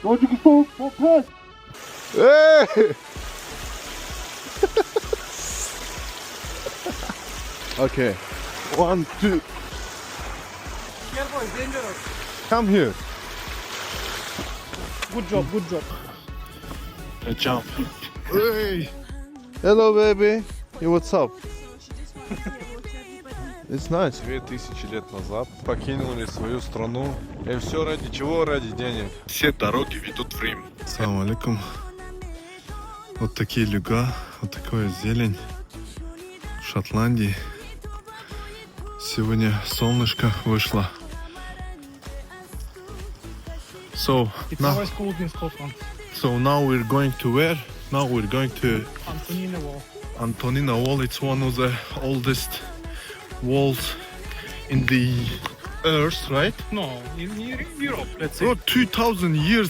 Hey! Okay. 1, 2. Careful, it's dangerous. Come here. Good job, good job. Jump. Hey. Hello, baby. Hey, what's up? It's nice. 2000 лет назад покинули свою страну. И все ради чего? Ради денег. Все дороги ведут в Рим. Ассаламу алейкум. Вот такие луга, вот такая зелень в Шотландии. Сегодня солнышко вышло. So It's now, always cold in Scotland. so now we're going to where? Now we're going to Antonina Wall. Antonina Wall. It's one of the oldest walls in the earth, right? No, in Europe, let's say. Bro, 2000 years